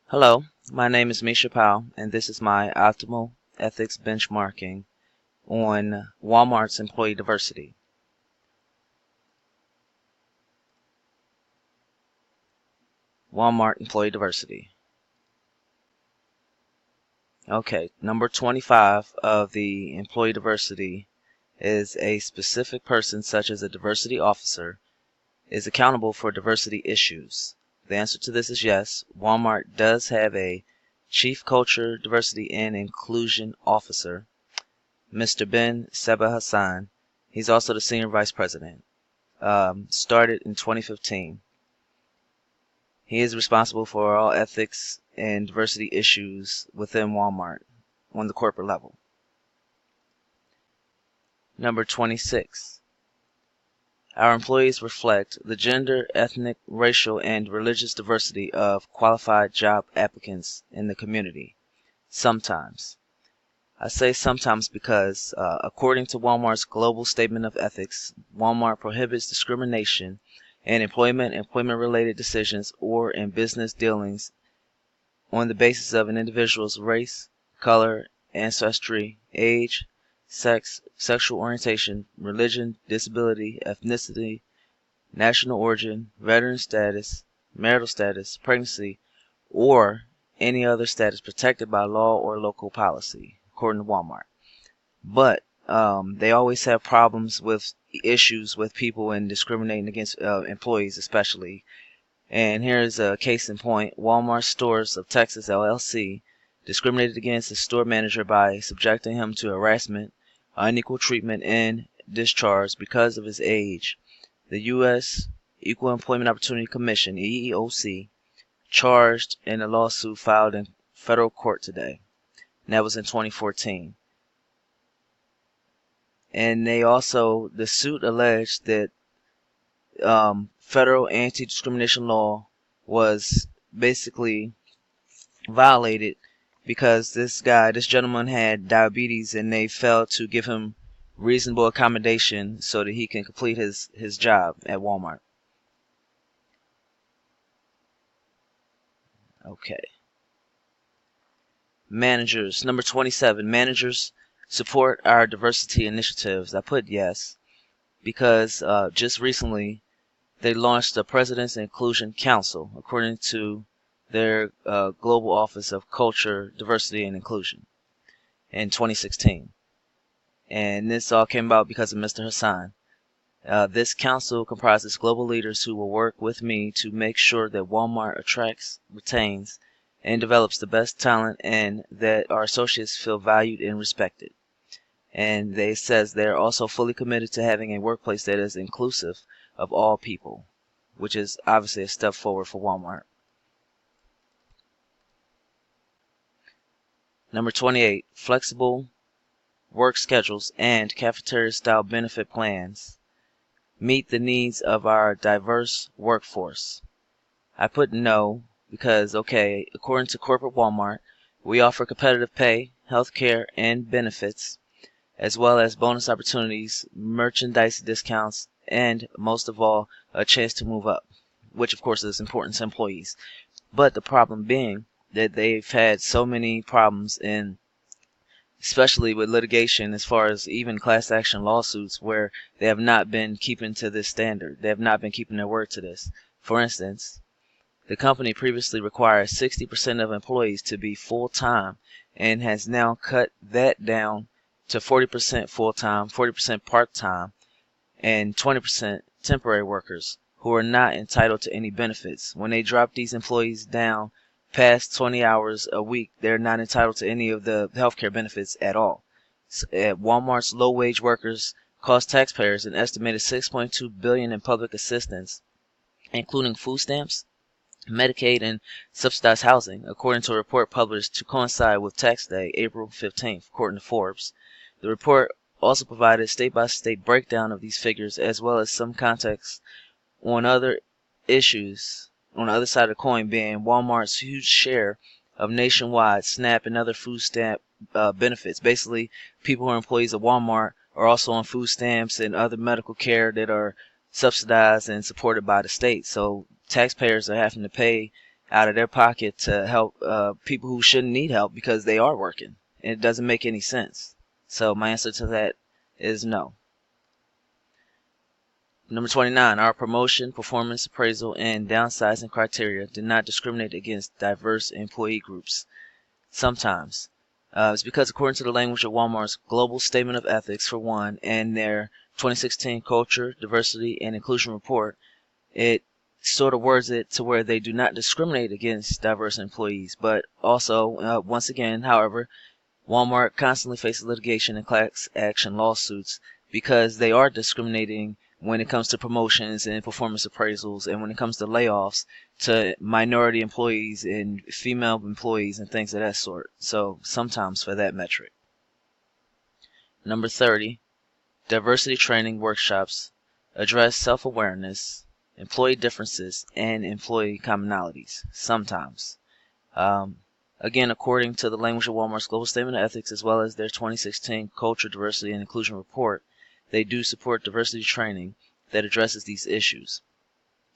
Hello, my name is Misha Powell, and this is my optimal ethics benchmarking on Walmart's employee diversity. Walmart employee diversity. Okay, number 25 of the employee diversity is a specific person, such as a diversity officer, is accountable for diversity issues. The answer to this is yes. Walmart does have a Chief Culture, Diversity, and Inclusion Officer, Mr. Ben Seba Hassan. He's also the Senior Vice President. Started in 2015. He is responsible for all ethics and diversity issues within Walmart on the corporate level. Number 26. Our employees reflect the gender, ethnic, racial, and religious diversity of qualified job applicants in the community. Sometimes. I say sometimes because, according to Walmart's Global Statement of Ethics, Walmart prohibits discrimination in employment-related decisions, or in business dealings on the basis of an individual's race, color, ancestry, age, sex, sexual orientation, religion, disability, ethnicity, national origin, veteran status, marital status, pregnancy, or any other status protected by law or local policy, according to Walmart. But they always have problems with issues with people and discriminating against employees especially. And here's a case in point. Walmart Stores of Texas, LLC, discriminated against the store manager by subjecting him to harassment, unequal treatment, and discharge because of his age. The U.S. Equal Employment Opportunity Commission, EEOC, charged in a lawsuit filed in federal court today. And that was in 2014. And the suit alleged that federal anti-discrimination law was basically violated because this gentleman had diabetes, and they failed to give him reasonable accommodation so that he can complete his job at Walmart. Okay. Managers. Number 27. Managers support our diversity initiatives. I put yes because just recently they launched the President's Inclusion Council, according to their Global Office of Culture, Diversity, and Inclusion in 2016. And this all came about because of Mr. Hassan. This council comprises global leaders who will work with me to make sure that Walmart attracts, retains, and develops the best talent, and that our associates feel valued and respected. And they says they're also fully committed to having a workplace that is inclusive of all people, which is obviously a step forward for Walmart. Number 28. Flexible work schedules and cafeteria-style benefit plans meet the needs of our diverse workforce. I put no because, according to corporate Walmart, we offer competitive pay, health care, and benefits, as well as bonus opportunities, merchandise discounts, and most of all, a chance to move up, which of course is important to employees. But the problem being that they've had so many problems especially with litigation, as far as even class action lawsuits, where they have not been keeping to this standard. They have not been keeping their word to this. For instance, the company previously required 60% of employees to be full-time and has now cut that down to 40% full-time, 40% part-time, and 20% temporary workers who are not entitled to any benefits. When they drop these employees down past 20 hours a week, they're not entitled to any of the healthcare benefits at all. Walmart's low-wage workers cost taxpayers an estimated $6.2 billion in public assistance, including food stamps, Medicaid, and subsidized housing, according to a report published to coincide with Tax Day, April 15th, according to Forbes. The report also provided a state-by-state breakdown of these figures, as well as some context on other issues on the other side of the coin, being Walmart's huge share of nationwide SNAP and other food stamp benefits. Basically, people who are employees of Walmart are also on food stamps and other medical care that are subsidized and supported by the state. So taxpayers are having to pay out of their pocket to help people who shouldn't need help because they are working. It doesn't make any sense. So my answer to that is no. Number 29, our promotion, performance appraisal, and downsizing criteria did not discriminate against diverse employee groups. Sometimes. It's because according to the language of Walmart's Global Statement of Ethics, for one, and their 2016 Culture, Diversity, and Inclusion Report, it sort of words it to where they do not discriminate against diverse employees. But also, once again, however, Walmart constantly faces litigation and class action lawsuits because they are discriminating when it comes to promotions and performance appraisals, and when it comes to layoffs to minority employees and female employees and things of that sort. So sometimes for that metric. Number 30, diversity training workshops address self-awareness, employee differences, and employee commonalities. Sometimes. Again, according to the language of Walmart's Global Statement of Ethics, as well as their 2016 Culture, Diversity, and Inclusion Report, they do support diversity training that addresses these issues.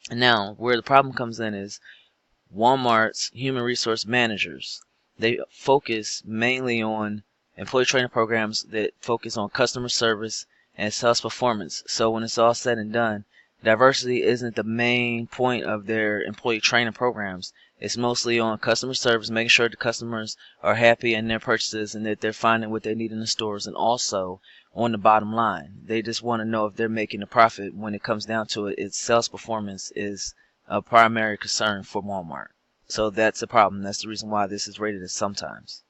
And now, where the problem comes in is Walmart's human resource managers. They focus mainly on employee training programs that focus on customer service and sales performance. So when it's all said and done, diversity isn't the main point of their employee training programs. It's mostly on customer service, making sure the customers are happy in their purchases and that they're finding what they need in the stores, and also on the bottom line. They just want to know if they're making a profit. When it comes down to it, its sales performance is a primary concern for Walmart. So that's a problem. That's the reason why this is rated as sometimes.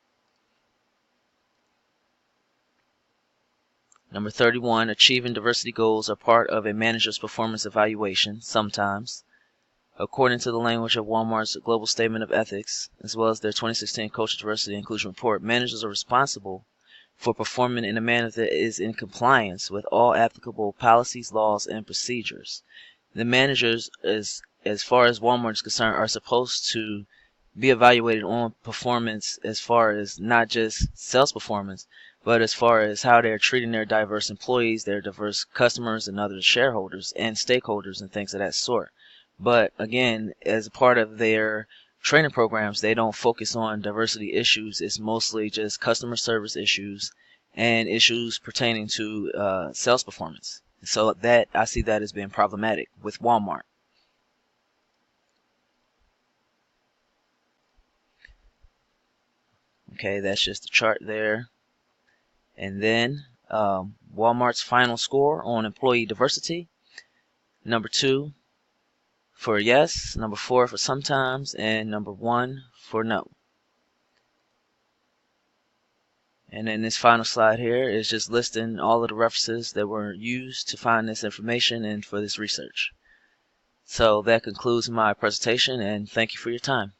Number 31, achieving diversity goals are part of a manager's performance evaluation, sometimes. According to the language of Walmart's Global Statement of Ethics, as well as their 2016 Culture, Diversity, and Inclusion Report, managers are responsible for performing in a manner that is in compliance with all applicable policies, laws, and procedures. The managers, as far as Walmart is concerned, are supposed to be evaluated on performance as far as not just sales performance, but as far as how they're treating their diverse employees, their diverse customers, and other shareholders and stakeholders and things of that sort. But again, as a part of their training programs, they don't focus on diversity issues. It's mostly just customer service issues and issues pertaining to sales performance. So that I see that as being problematic with Walmart. Okay, that's just the chart there. And then Walmart's final score on employee diversity. Number 2 for yes, number 4 for sometimes, and number 1 for no. And then this final slide here is just listing all of the references that were used to find this information and for this research. So that concludes my presentation, and thank you for your time.